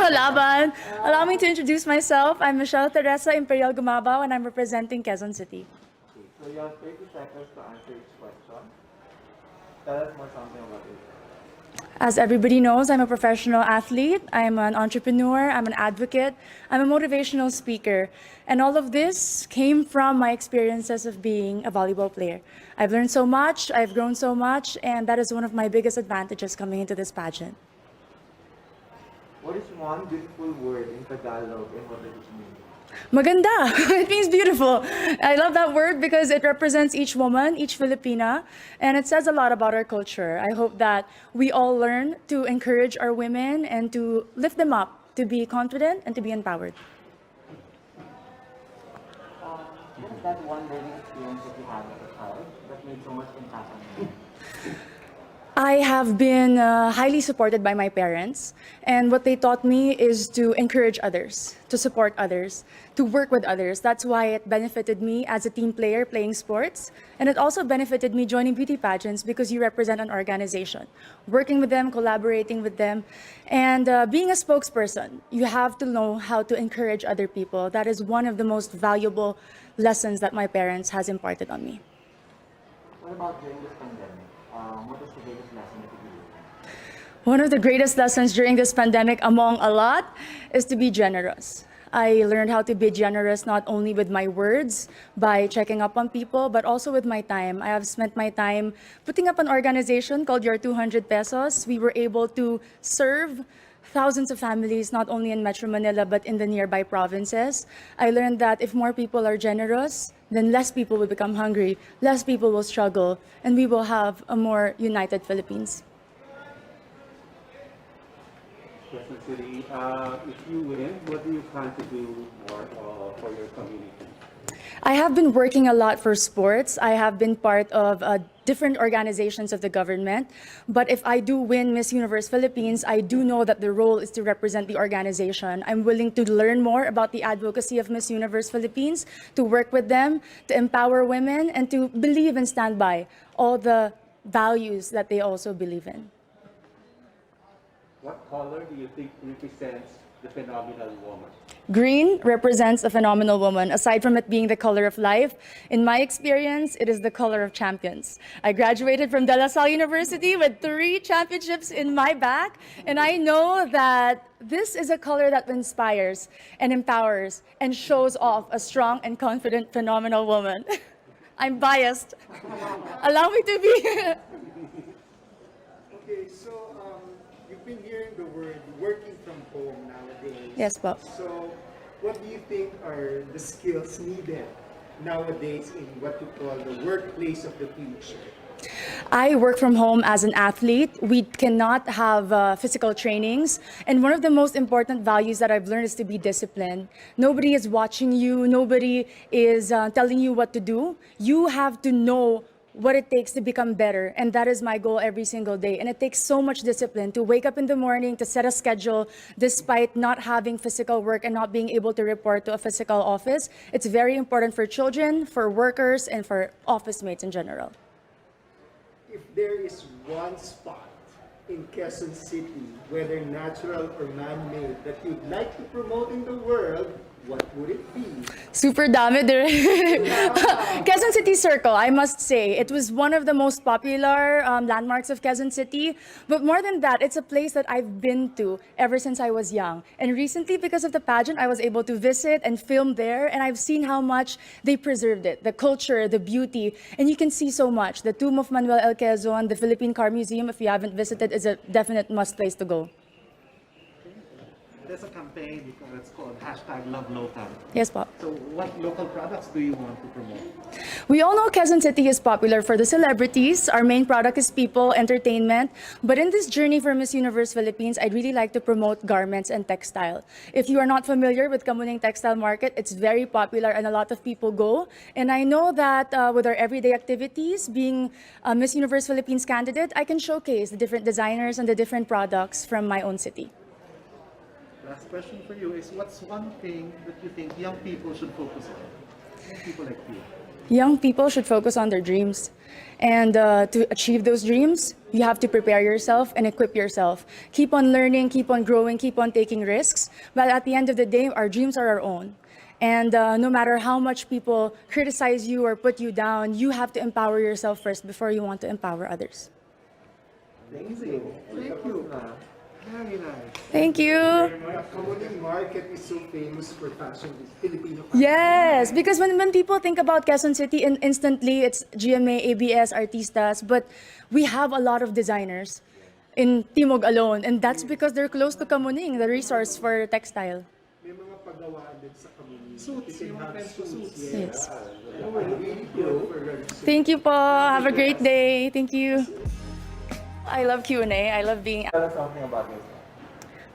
Laban. Allow me to introduce myself. I'm Michelle Teresa Imperial Gumabao, and I'm representing Quezon City. Okay, so you have 30 seconds to answer each question. Tell us more something about it. As everybody knows, I'm a professional athlete, I'm an entrepreneur, I'm an advocate, I'm a motivational speaker. And all of this came from my experiences of being a volleyball player. I've learned so much, I've grown so much, and that is one of my biggest advantages coming into this pageant. What is one beautiful word in Tagalog and what does it mean? Maganda. It means beautiful. I love that word because it represents each woman, each Filipina, and it says a lot about our culture. I hope that we all learn to encourage our women and to lift them up, to be confident and to be empowered. What is that one learning experience that you had as a child that made so much impact on you? I have been highly supported by my parents, and what they taught me is to encourage others, to support others, to work with others. That's why it benefited me as a team player playing sports, and it also benefited me joining beauty pageants because you represent an organization. Working with them, collaborating with them, and being a spokesperson, you have to know how to encourage other people. That is one of the most valuable lessons that my parents has imparted on me. What about during this pandemic? What was the biggest lesson that you learned? One of the greatest lessons during this pandemic, among a lot, is to be generous. I learned how to be generous not only with my words, by checking up on people, but also with my time. I have spent my time putting up an organization called Your 200 Pesos. We were able to serve thousands of families, not only in Metro Manila, but in the nearby provinces. I learned that if more people are generous, then less people will become hungry, less people will struggle, and we will have a more united Philippines. Quezon City, if you win, what do you plan to do more for your community? I have been working a lot for sports. I have been part of different organizations of the government. But if I do win Miss Universe Philippines, I do know that the role is to represent the organization. I'm willing to learn more about the advocacy of Miss Universe Philippines, to work with them, to empower women, and to believe and stand by all the values that they also believe in. What color do you think represents the phenomenal woman? Green represents a phenomenal woman. Aside from it being the color of life, in my experience, it is the color of champions. I graduated from De La Salle University with 3 championships in my back, and I know that this is a color that inspires and empowers and shows off a strong and confident, phenomenal woman. I'm biased. Allow me to be. Okay, so you've been hearing the word working from home nowadays. Yes, Bob. So what do you think are the skills needed nowadays in what you call the workplace of the future? I work from home as an athlete. We cannot have physical trainings. And one of the most important values that I've learned is to be disciplined. Nobody is watching you. Nobody is telling you what to do. You have to know what it takes to become better. And that is my goal every single day. And it takes so much discipline to wake up in the morning, to set a schedule, despite not having physical work and not being able to report to a physical office. It's very important for children, for workers, and for office mates in general. If there is one spot in Quezon City, whether natural or man-made, that you'd like to promote in the world, what would it be? Super dami dire. Quezon City Circle, I must say. It was one of the most popular landmarks of Quezon City. But more than that, it's a place that I've been to ever since I was young. And recently, because of the pageant, I was able to visit and film there. And I've seen how much they preserved it, the culture, the beauty. And you can see so much. The tomb of Manuel L. Quezon, the Philippine Car Museum, if you haven't visited, is a definite must place to go. There's a campaign, it's called #LoveLocal. Yes, Pop. So what local products do you want to promote? We all know Quezon City is popular for the celebrities. Our main product is people, entertainment. But in this journey for Miss Universe Philippines, I'd really like to promote garments and textile. If you are not familiar with Kamuning Textile Market, it's very popular and a lot of people go. And I know that with our everyday activities, being a Miss Universe Philippines candidate, I can showcase the different designers and the different products from my own city. Last question for you is, what's one thing that you think young people should focus on? Young people like you. Young people should focus on their dreams. And to achieve those dreams, you have to prepare yourself and equip yourself. Keep on learning, keep on growing, keep on taking risks. But at the end of the day, our dreams are our own. And no matter how much people criticize you or put you down, you have to empower yourself first before you want to empower others. Amazing. Thank you. Very nice. Thank you. The Kamuning market is so famous for fashion, Filipino fashion. Yes, because when people think about Quezon City, instantly it's GMA, ABS, Artistas, but we have a lot of designers in Timog alone, and that's because they're close to Kamuning, the resource for textile. May mga pagawaan din sa Kamuning. Suits, You can yung have friends ko suits. Yes. Really good for registration. Thank you po. Have a great day. Thank you. I love Q&A. I love being... Tell us something about yourself.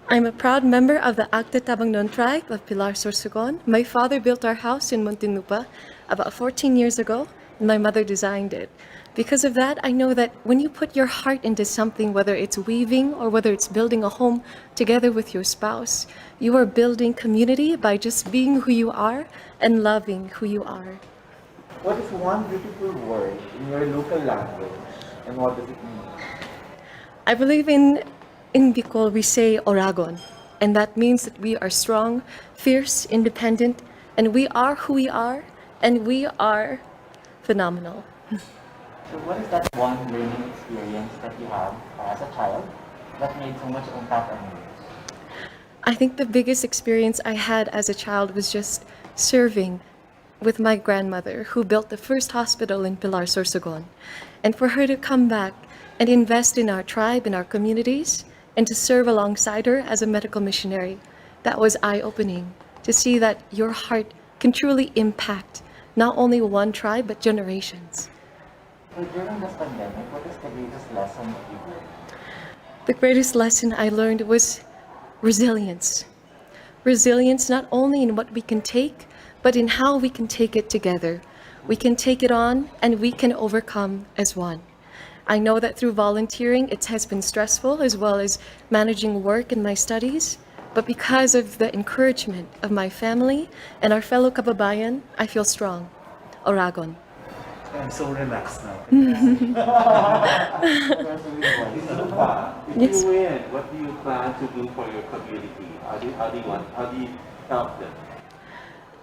I'm a proud member of the Acta Tabangnon tribe of Pilar Sorsogon. My father built our house in Muntinlupa about 14 years ago, and my mother designed it. Because of that, I know that when you put your heart into something, whether it's weaving or whether it's building a home together with your spouse, you are building community by just being who you are and loving who you are. What is one beautiful word in your local language, and what does it mean? I believe in Bicol we say Oragon, and that means that we are strong, fierce, independent, and we are who we are, and we are phenomenal. So what is that one learning experience that you have as a child that made so much impact on you? I think the biggest experience I had as a child was just serving with my grandmother, who built the first hospital in Pilar Sorsogon, and for her to come back and invest in our tribe, in our communities, and to serve alongside her as a medical missionary. That was eye-opening, to see that your heart can truly impact not only one tribe, but generations. So during this pandemic, what is the greatest lesson that you learned? The greatest lesson I learned was resilience. Resilience not only in what we can take, but in how we can take it together. We can take it on, and we can overcome as one. I know that through volunteering, it has been stressful as well as managing work and my studies. But because of the encouragement of my family and our fellow kababayan, I feel strong. Oragon. I'm so relaxed now. If Yes. you win, what do you plan to do for your community? How do you help them?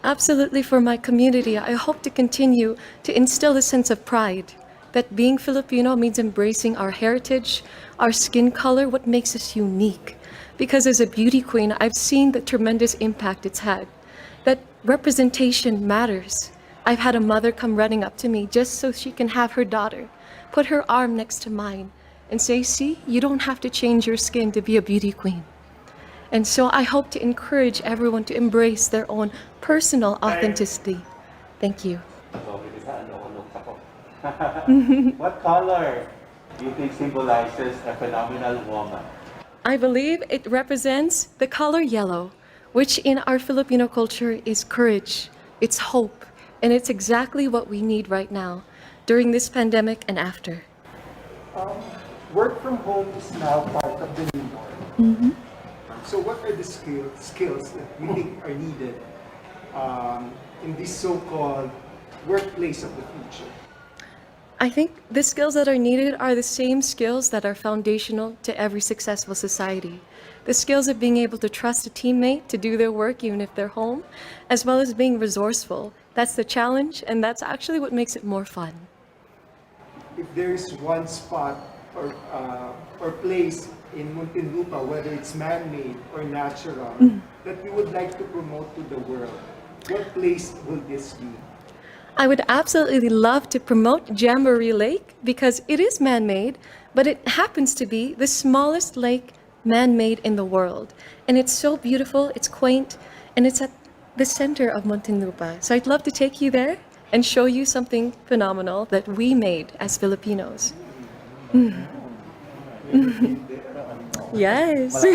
Absolutely, for my community, I hope to continue to instill a sense of pride that being Filipino means embracing our heritage, our skin color, what makes us unique. Because as a beauty queen, I've seen the tremendous impact it's had, that representation matters. I've had a mother come running up to me just so she can have her daughter put her arm next to mine and say, "See, you don't have to change your skin to be a beauty queen." And so I hope to encourage everyone to embrace their own personal authenticity. Thank you. What color do you think symbolizes a phenomenal woman? I believe it represents the color yellow, which in our Filipino culture is courage, it's hope, and it's exactly what we need right now during this pandemic and after. Work from home is now part of the new norm. So what are the skills that you think are needed in this so-called workplace of the future? I think the skills that are needed are the same skills that are foundational to every successful society. The skills of being able to trust a teammate to do their work even if they're home, as well as being resourceful. That's the challenge, and that's actually what makes it more fun. If there is one spot or place in Muntinlupa, whether it's man-made or natural, that you would like to promote to the world, what place will this be? I would absolutely love to promote Jamboree Lake because it is man-made, but it happens to be the smallest lake man-made in the world. And it's so beautiful, it's quaint, and it's at the center of Muntinlupa. So I'd love to take you there and show you something phenomenal that we made as Filipinos. Yes.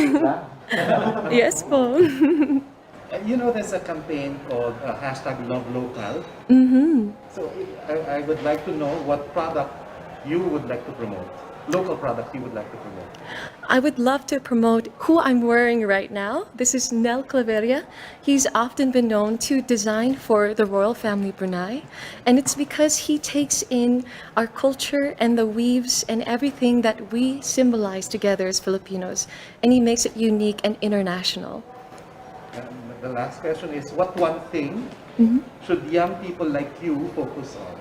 Yes po. You know, there's a campaign called #LoveLocal. So I would like to know what product you would like to promote. local products you would like to promote? I would love to promote who I'm wearing right now. This is Nel Claveria. He's often been known to design for the royal family Brunei, and it's because he takes in our culture and the weaves and everything that we symbolize together as Filipinos, and he makes it unique and international. And the last question is, what one thing should young people like you focus on?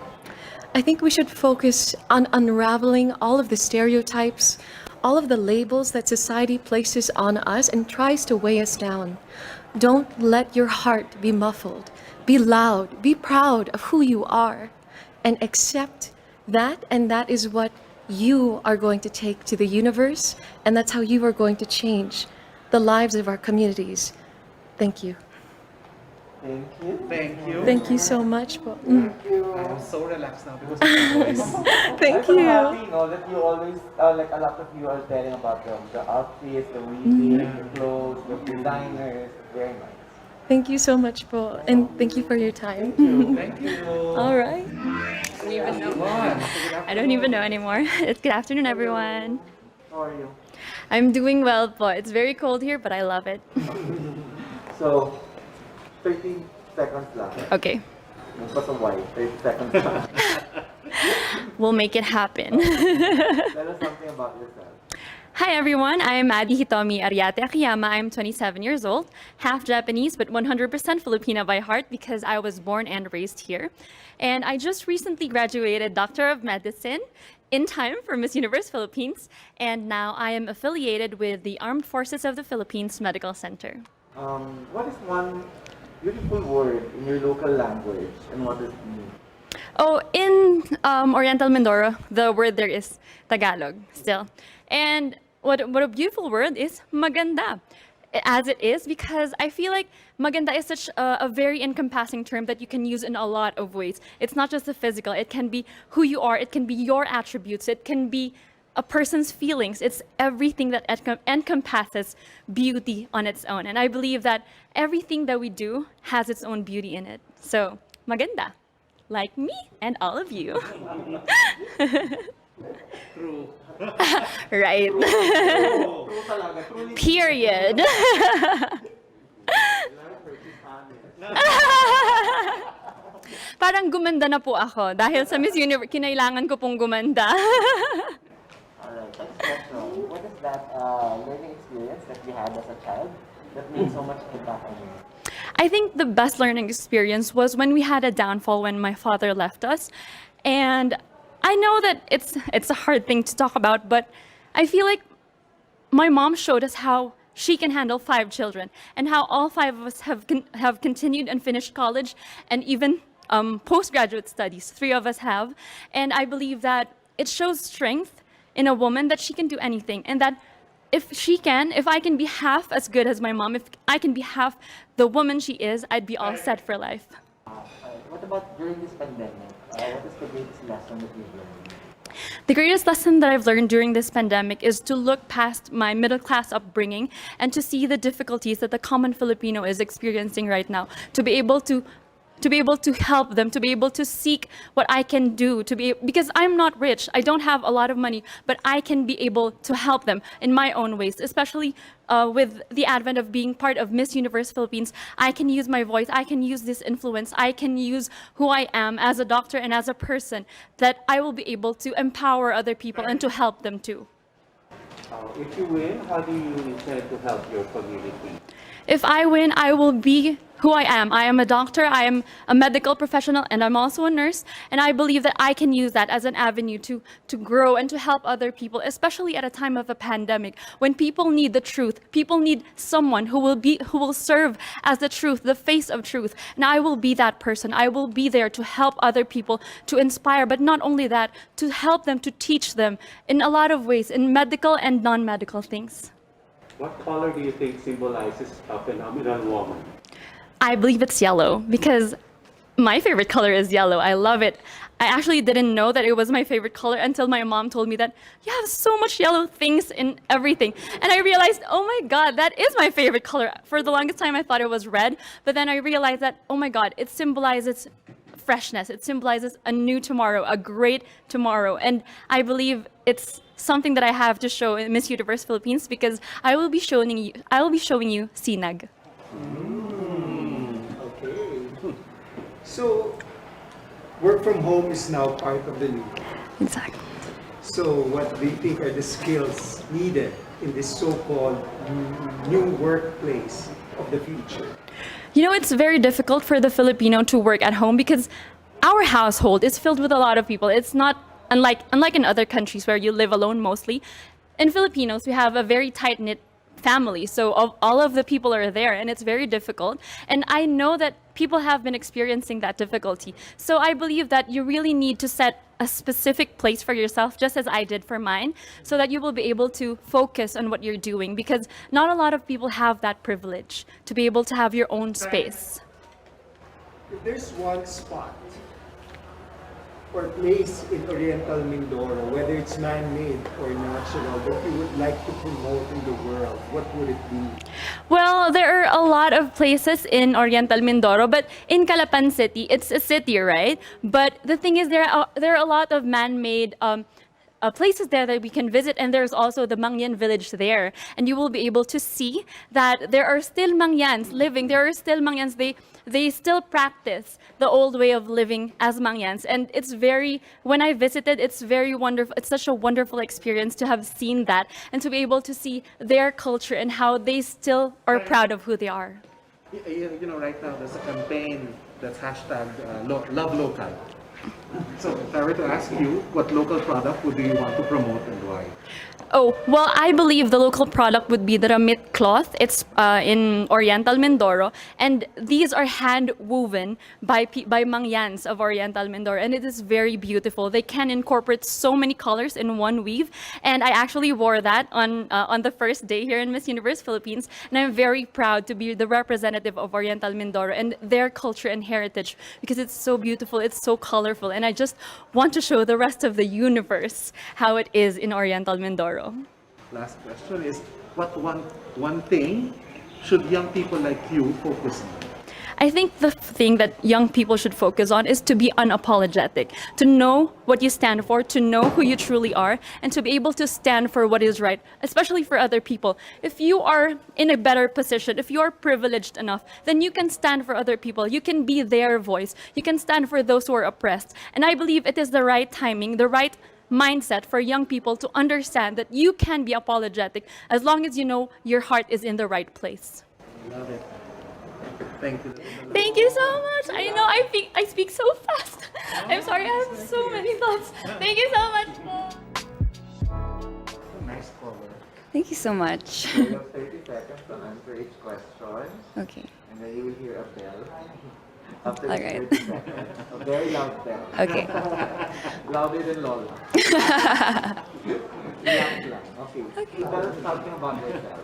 I think we should focus on unraveling all of the stereotypes, all of the labels that society places on us and tries to weigh us down. Don't let your heart be muffled. Be loud, be proud of who you are, and accept that, and that is what you are going to take to the universe, and that's how you are going to change the lives of our communities. Thank you. Thank you. Thank you. Thank you so much po. Thank you. I am so relaxed now because of your voice. Thank I'm you. happy, that you always, like a lot of you are telling about the outfits, the weaving, the clothes, the designers. Very nice. Thank you so much po, and thank you for your time. Thank you. All right. I don't even know anymore. It's good afternoon, everyone. How are you? I'm doing well, but it's very cold here, but I love it. So, 30 seconds lang. Okay, But why? 30 seconds lang. we'll make it happen. Tell us something about yourself. Hi, everyone. I'm Adi Hitomi Ariate Akiyama. I'm 27 years old, half Japanese, but 100% Filipina by heart because I was born and raised here. And I just recently graduated Doctor of Medicine in time for Miss Universe Philippines. And now I am affiliated with the Armed Forces of the Philippines Medical Center. What is one beautiful word in your local language, and what does it mean? Oh, in Oriental Mindoro, the word there is Tagalog still. And what a beautiful word is maganda. As it is, because I feel like maganda is such a very encompassing term that you can use in a lot of ways. It's not just the physical, it can be who you are, it can be your attributes, it can be a person's feelings. It's everything that encompasses beauty on its own. And I believe that everything that we do has its own beauty in it. So, maganda. Like me and all of you. True. Right. True talaga. Truly. Period. Parang gumanda na po ako dahil sa Miss Universe, kinailangan ko pong gumanda. Alright, next question. What is that learning experience that you had as a child that made so much impact on you? I think the best learning experience was when we had a downfall when my father left us. And I know that it's a hard thing to talk about, but I feel like my mom showed us how she can handle 5 children and how all 5 of us have continued and finished college and even postgraduate studies. 3 of us have. And I believe that it shows strength in a woman that she can do anything, and that if I can be half as good as my mom, if I can be half the woman she is, I'd be all set for life. What about during this pandemic? What is the greatest lesson that you've learned? The greatest lesson that I've learned during this pandemic is to look past my middle class upbringing and to see the difficulties that the common Filipino is experiencing right now, to be able to help them, to be able to seek what I can do, because I'm not rich, I don't have a lot of money, but I can be able to help them in my own ways, especially with the advent of being part of Miss Universe Philippines. I can use my voice, I can use this influence, I can use who I am as a doctor and as a person, that I will be able to empower other people and to help them too. If you win, how do you intend to help your community? If I win, I will be who I am. I am a doctor, I am a medical professional, and I'm also a nurse. And I believe that I can use that as an avenue to grow and to help other people, especially at a time of a pandemic, when people need the truth. People need someone who will serve as the truth, the face of truth. And I will be that person. I will be there to help other people, to inspire, but not only that, to help them, to teach them in a lot of ways, in medical and non-medical things. What color do you think symbolizes a phenomenal woman? I believe it's yellow because my favorite color is yellow. I love it. I actually didn't know that it was my favorite color until my mom told me that you have so much yellow things in everything. And I realized, oh my God, that is my favorite color. For the longest time, I thought it was red, but then I realized that, oh my God, it symbolizes freshness. It symbolizes a new tomorrow, a great tomorrow. And I believe it's something that I have to show in Miss Universe Philippines because I will be showing you Sinag. Okay. So, work from home is now part of the new. Exactly. So, what do you think are the skills needed in this so-called new workplace of the future? You know, it's very difficult for the Filipino to work at home because our household is filled with a lot of people. It's not unlike in other countries where you live alone mostly. In Filipinos, we have a very tight-knit family. So all of the people are there and it's very difficult. And I know that people have been experiencing that difficulty. So I believe that you really need to set a specific place for yourself, just as I did for mine, so that you will be able to focus on what you're doing because not a lot of people have that privilege to be able to have your own space. If there's one spot or place in Oriental Mindoro, whether it's man-made or natural, that you would like to promote in the world, what would it be? Well, there are a lot of places in Oriental Mindoro, but in Calapan City, it's a city, right? But the thing is, there are a lot of man-made places there that we can visit, and there's also the Mangyan village there, and you will be able to see that there are still Mangyans living. There are still Mangyans. They still practice the old way of living as Mangyans, and when I visited, it's very wonderful. It's such a wonderful experience to have seen that and to be able to see their culture and how they still are proud of who they are. You know, right now there's a campaign that's hashtag love local. So if I were to ask you, what local product would you want to promote and why? Oh, well, I believe the local product would be the Ramit cloth. It's in Oriental Mindoro, and these are hand woven by Mangyans of Oriental Mindoro, and it is very beautiful. They can incorporate so many colors in one weave, and I actually wore that on the first day here in Miss Universe Philippines, and I'm very proud to be the representative of Oriental Mindoro and their culture and heritage because it's so beautiful, it's so colorful, and I just want to show the rest of the universe how it is in Oriental Mindoro. Last question is, what one thing should young people like you focus on? I think the thing that young people should focus on is to be unapologetic, to know what you stand for, to know who you truly are, and to be able to stand for what is right, especially for other people. If you are in a better position, if you are privileged enough, then you can stand for other people. You can be their voice. You can stand for those who are oppressed. And I believe it is the right timing, the right mindset for young people to understand that you can be apologetic as long as you know your heart is in the right place. Love it. Thank you. Thank you so much. I know I speak so fast. I'm sorry, I have so many thoughts. Thank you so much. Nice cover. Thank you so much. So you have 30 seconds to answer each question, Okay. and then you will hear a bell. After All each right. 30 seconds, a very loud bell. Okay. Louder than Lola. Lang. Okay. Tell us something about yourself.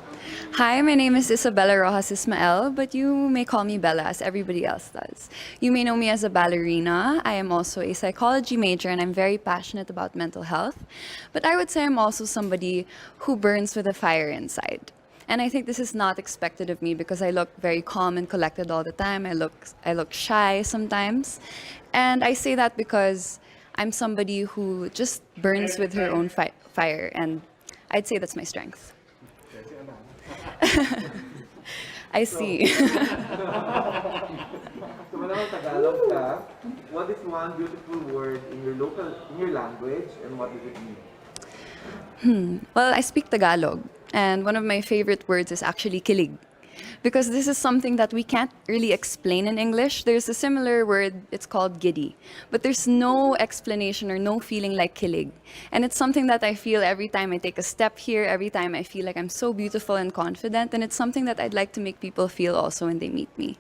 Hi, my name is Isabella Rojas Ismael, but you may call me Bella as everybody else does. You may know me as a ballerina. I am also a psychology major and I'm very passionate about mental health. But I would say I'm also somebody who burns with a fire inside. And I think this is not expected of me because I look very calm and collected all the time. I look shy sometimes. And I say that because I'm somebody who just burns with her own fire, and I'd say that's my strength. I see. So whenever Tagalog ka, what is one beautiful word in your language, and what does it mean? Well, I speak Tagalog, and one of my favorite words is actually kilig. Because this is something that we can't really explain in English. There's a similar word, it's called giddy. But there's no explanation or no feeling like kilig. And it's something that I feel every time I take a step here, every time I feel like I'm so beautiful and confident. And it's something that I'd like to make people feel also when they meet me.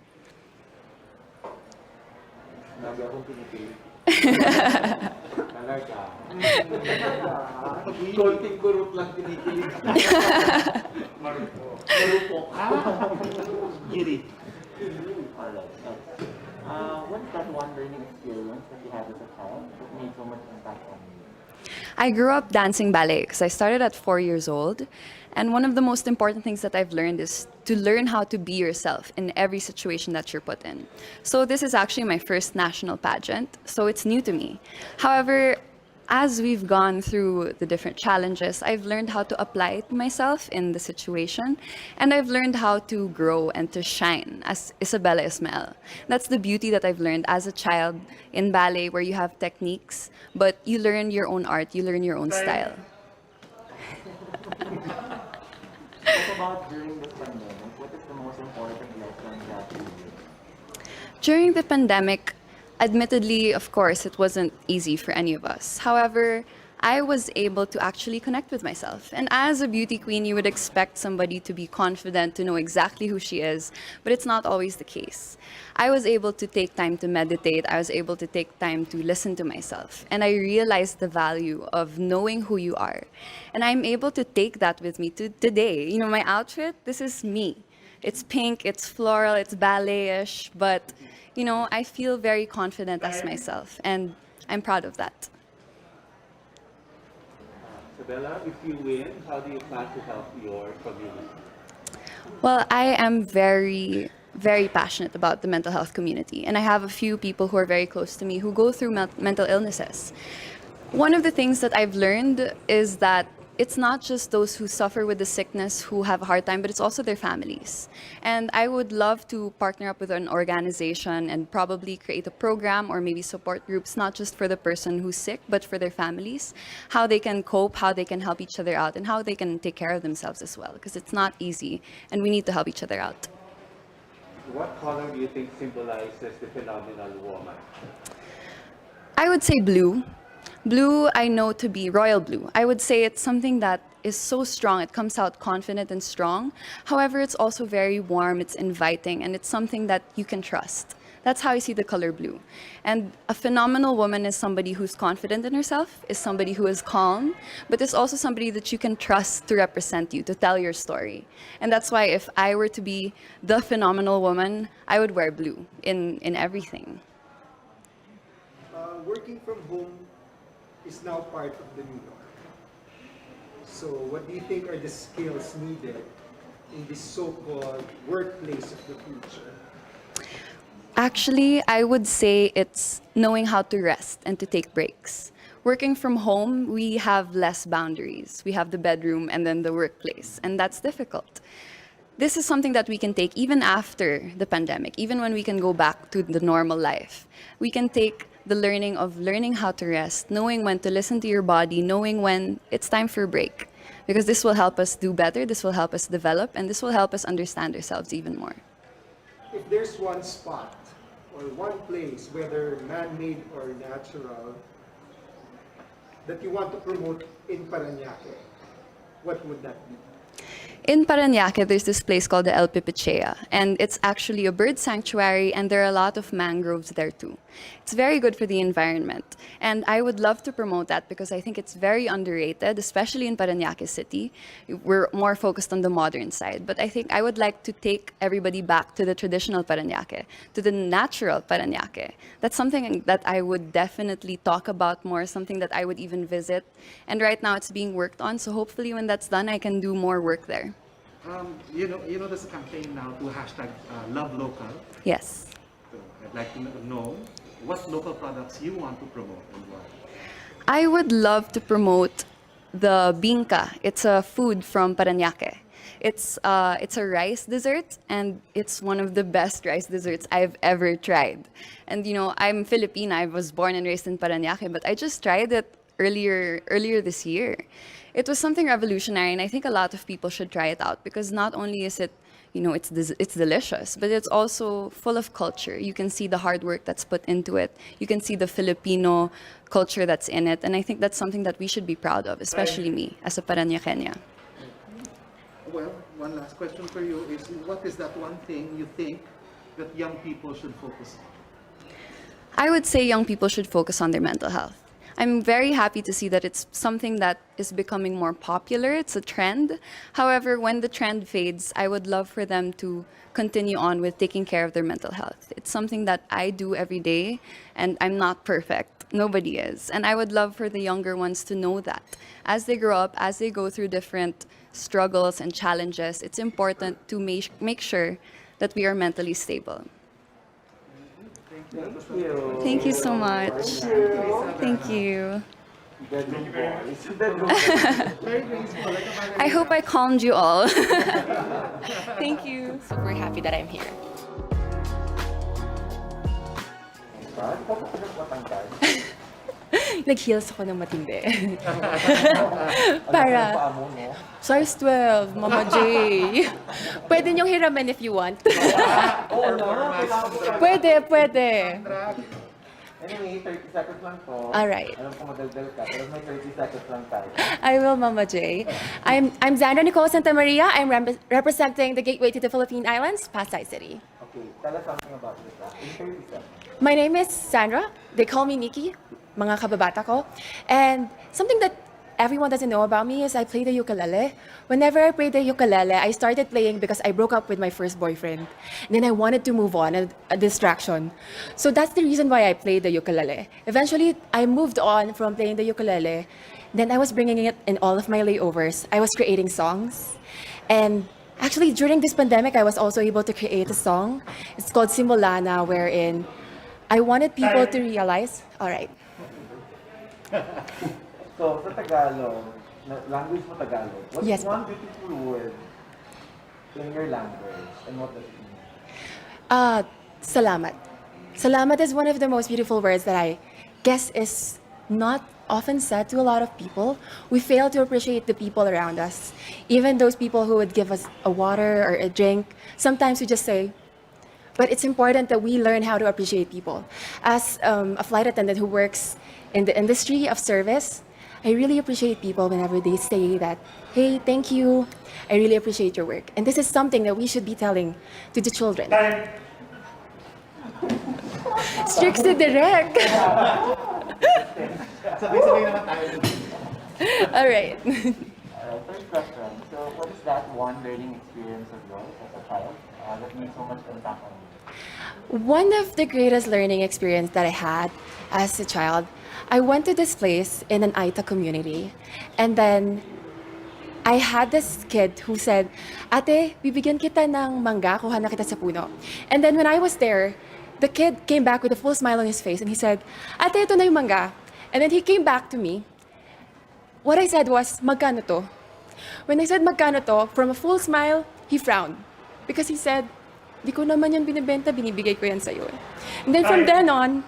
Lagi akong pinipilit. Talaga. Konting kurot lang kinikilig. Marupok. Giri. Alright. What's that one learning experience that you had as a child that made so much impact on you? I grew up dancing ballet because I started at 4 years old. And one of the most important things that I've learned is to learn how to be yourself in every situation that you're put in. So this is actually my first national pageant, so it's new to me. However, as we've gone through the different challenges, I've learned how to apply it to myself in the situation, and I've learned how to grow and to shine as Isabella Ismael. That's the beauty that I've learned as a child in ballet, where you have techniques, but you learn your own art, you learn your own style. What about during this pandemic? What is the most important lesson that you learned? During the pandemic, admittedly, of course, it wasn't easy for any of us. However, I was able to actually connect with myself. And as a beauty queen, you would expect somebody to be confident, to know exactly who she is, but it's not always the case. I was able to take time to meditate. I was able to take time to listen to myself. And I realized the value of knowing who you are. And I'm able to take that with me to today. You know, my outfit, this is me. It's pink, it's floral, it's ballet-ish, but you know, I feel very confident as myself, and I'm proud of that. Isabella, if you win, how do you plan to help your community? Well, I am very, very passionate about the mental health community, and I have a few people who are very close to me who go through mental illnesses. One of the things that I've learned is that it's not just those who suffer with the sickness who have a hard time, but it's also their families. And I would love to partner up with an organization and probably create a program or maybe support groups, not just for the person who's sick, but for their families, how they can cope, how they can help each other out, and how they can take care of themselves as well, because it's not easy, and we need to help each other out. What color do you think symbolizes the phenomenal woman? I would say blue. Blue, I know to be royal blue. I would say it's something that is so strong. It comes out confident and strong. However, it's also very warm, it's inviting, and it's something that you can trust. That's how I see the color blue. And a phenomenal woman is somebody who's confident in herself, is somebody who is calm, but is also somebody that you can trust to represent you, to tell your story. And that's why if I were to be the phenomenal woman, I would wear blue in everything. Working from home is now part of the new norm. So what do you think are the skills needed in this so-called workplace of the future? Actually, I would say it's knowing how to rest and to take breaks. Working from home, we have less boundaries. We have the bedroom and then the workplace, and that's difficult. This is something that we can take even after the pandemic, even when we can go back to the normal life. We can take the learning how to rest, knowing when to listen to your body, knowing when it's time for a break. Because this will help us do better, this will help us develop, and this will help us understand ourselves even more. If there's one spot or one place, whether man-made or natural, that you want to promote in Parañaque, what would that be? In Parañaque, there's this place called the El Pipichea, and it's actually a bird sanctuary, and there are a lot of mangroves there too. It's very good for the environment, and I would love to promote that because I think it's very underrated, especially in Parañaque City. We're more focused on the modern side, but I think I would like to take everybody back to the traditional Parañaque, to the natural Parañaque. That's something that I would definitely talk about more, something that I would even visit, and right now it's being worked on, so hopefully when that's done, I can do more work there. You know, there's a campaign now to hashtag love local. Yes. So I'd like to know what local products you want to promote and why. I would love to promote the binka. It's a food from Parañaque. It's a rice dessert, and it's one of the best rice desserts I've ever tried. And you know, I'm Filipina. I was born and raised in Parañaque, but I just tried it earlier this year. It was something revolutionary, and I think a lot of people should try it out because not only is it, you know, it's delicious, but it's also full of culture. You can see the hard work that's put into it. You can see the Filipino culture that's in it, and I think that's something that we should be proud of, especially me as a Parañaqueña. Well, one last question for you is, what is that one thing you think that young people should focus on? I would say young people should focus on their mental health. I'm very happy to see that it's something that is becoming more popular. It's a trend. However, when the trend fades, I would love for them to continue on with taking care of their mental health. It's something that I do every day, and I'm not perfect. Nobody is. And I would love for the younger ones to know that as they grow up, as they go through different struggles and challenges, it's important to make sure that we are mentally stable. Thank you. Thank you so much. Thank you. Bedroom boys. Bedroom Very graceful, like a ballerina. I hope I calmed you all. Thank you. Super happy that I'm here. Nag-heels ako ng matindi. Para, size 12, Mama J. Pwede niyong hiramin if you want. Pwede, pwede. Anyway, 30 seconds lang to. Alright. Alam ko madaldal ka, pero may 30 seconds lang tayo. I will, Mama J. I'm Zandra Nicole Santa Maria. I'm representing the gateway to the Philippine Islands, Pasay City. Okay, tell us something about this. In 30 seconds. My name is Sandra. They call me Nikki, mga kababata ko. And something that everyone doesn't know about me is I play the ukulele. Whenever I play the ukulele, I started playing because I broke up with my first boyfriend. And then I wanted to move on, a distraction. So that's the reason why I played the ukulele. Eventually, I moved on from playing the ukulele. Then I was bringing it in all of my layovers. I was creating songs. And actually, during this pandemic, I was also able to create a song. It's called Symbolizes, wherein I wanted people to realize, all right. So, sa Tagalog, language mo Tagalog, what's Yes, one beautiful word in your language and what does it mean? Salamat. Salamat is one of the most beautiful words that I guess is not often said to a lot of people. We fail to appreciate the people around us. Even those people who would give us a water or a drink, sometimes we just say, but it's important that we learn how to appreciate people. As a flight attendant who works in the industry of service, I really appreciate people whenever they say that, hey, thank you, I really appreciate your work. And this is something that we should be telling to the children. Strict to direct. Sabay-sabay naman tayo. All right. Third question. So, what is that one learning experience of yours as a child that made so much impact on you? One of the greatest learning experience that I had as a child, I went to this place in an Aita community, and then I had this kid who said, Ate, bibigyan kita ng mangga, kuha na kita sa puno. And then when I was there, the kid came back with a full smile on his face and he said, Ate, ito na yung mangga. And then he came back to me. What I said was, magkano to? When I said magkano to, from a full smile, he frowned. Because he said, di ko naman yan binibenta, binibigay ko yan sa'yo. And then from then on,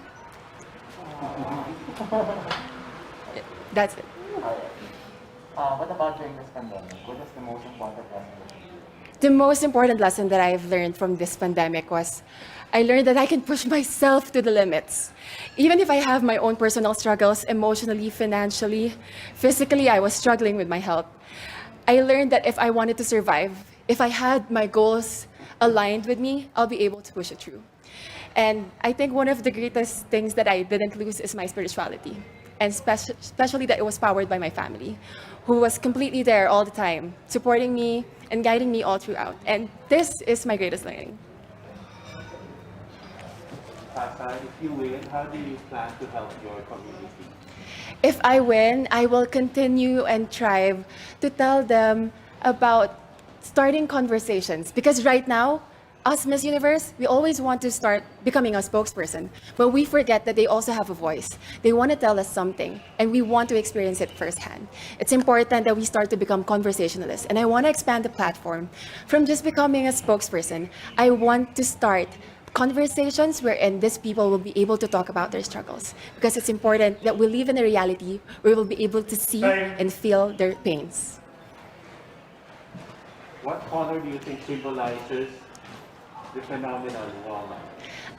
that's it. What about during this pandemic? What was the most important lesson? The most important lesson that I've learned from this pandemic was I learned that I can push myself to the limits. Even if I have my own personal struggles, emotionally, financially, physically, I was struggling with my health. I learned that if I wanted to survive, if I had my goals aligned with me, I'll be able to push it through. And I think one of the greatest things that I didn't lose is my spirituality. And especially that it was powered by my family, who was completely there all the time, supporting me and guiding me all throughout. And this is my greatest learning. Pasay, if you win, how do you plan to help your community? If I win, I will continue and strive to tell them about starting conversations. Because right now, us Miss Universe, we always want to start becoming a spokesperson, but we forget that they also have a voice. They want to tell us something, and we want to experience it firsthand. It's important that we start to become conversationalists, and I want to expand the platform from just becoming a spokesperson. I want to start conversations wherein these people will be able to talk about their struggles, because it's important that we live in a reality where we'll be able to see and feel their pains. What color do you think symbolizes the phenomenal woman?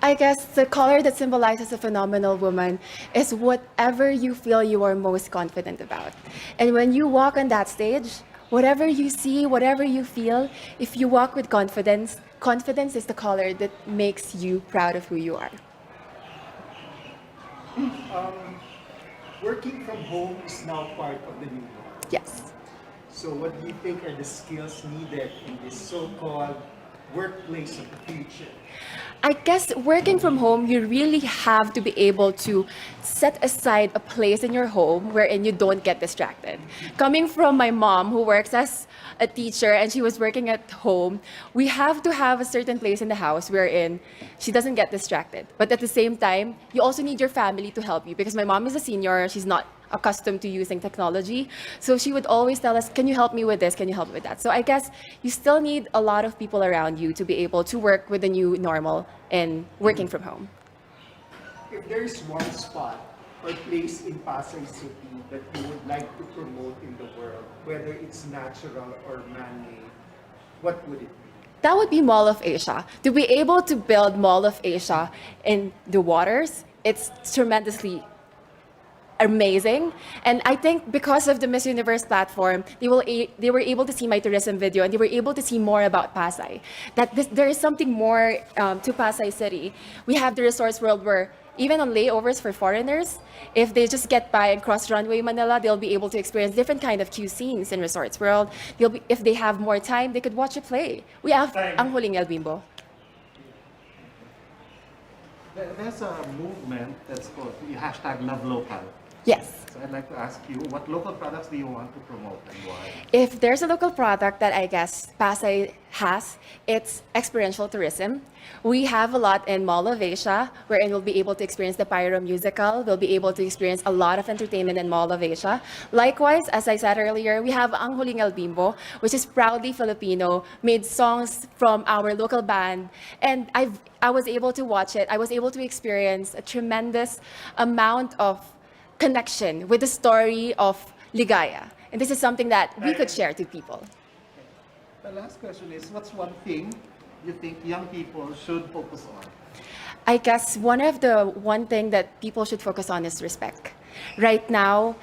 I guess the color that symbolizes a phenomenal woman is whatever you feel you are most confident about. And when you walk on that stage, whatever you see, whatever you feel, if you walk with confidence, confidence is the color that makes you proud of who you are. Working from home is now part of the new norm. Yes. So what do you think are the skills needed in this so-called workplace of the future? I guess working from home, you really have to be able to set aside a place in your home wherein you don't get distracted. Coming from my mom, who works as a teacher and she was working at home, we have to have a certain place in the house wherein she doesn't get distracted. But at the same time, you also need your family to help you because my mom is a senior, she's not accustomed to using technology. So she would always tell us, can you help me with this? Can you help me with that? So I guess you still need a lot of people around you to be able to work with the new normal and working from home. If there is one spot or place in Pasay City that you would like to promote in the world, whether it's natural or man-made, what would it be? That would be Mall of Asia. To be able to build Mall of Asia in the waters, it's tremendously amazing. And I think because of the Miss Universe platform, they were able to see my tourism video and they were able to see more about Pasay. There is something more to Pasay City. We have the Resorts World where even on layovers for foreigners, if they just get by and cross runway Manila, they'll be able to experience different kind of cuisines in Resorts World. If they have more time, they could watch a play. We have Ang Huling El Bimbo. There's a movement that's called the hashtag Love Local. Yes. So I'd like to ask you, what local products do you want to promote and why? If there's a local product that I guess Pasay has, it's experiential tourism. We have a lot in Mall of Asia, wherein we'll be able to experience the Pyro musical. We'll be able to experience a lot of entertainment in Mall of Asia. Likewise, as I said earlier, we have Ang Huling El Bimbo, which is proudly Filipino, made songs from our local band. And I was able to watch it. I was able to experience a tremendous amount of connection with the story of Ligaya. And this is something that we could share to people. The last question is, what's one thing you think young people should focus on? I guess one thing that people should focus on is respect. Right now,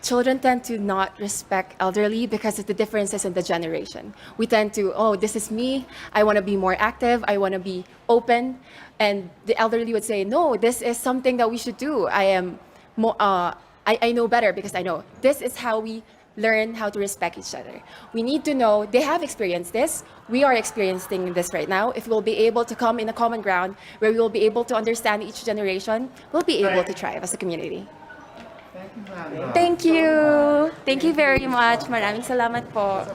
children tend to not respect elderly because of the differences in the generation. We tend to, oh, this is me, I want to be more active, I want to be open. And the elderly would say, no, this is something that we should do. I know better because I know. This is how we learn how to respect each other. We need to know they have experienced this. We are experiencing this right now. If we'll be able to come in a common ground where we will be able to understand each generation, we'll be able to thrive as a community. Thank you, Manda. Thank you. Thank you very much. Maraming salamat po.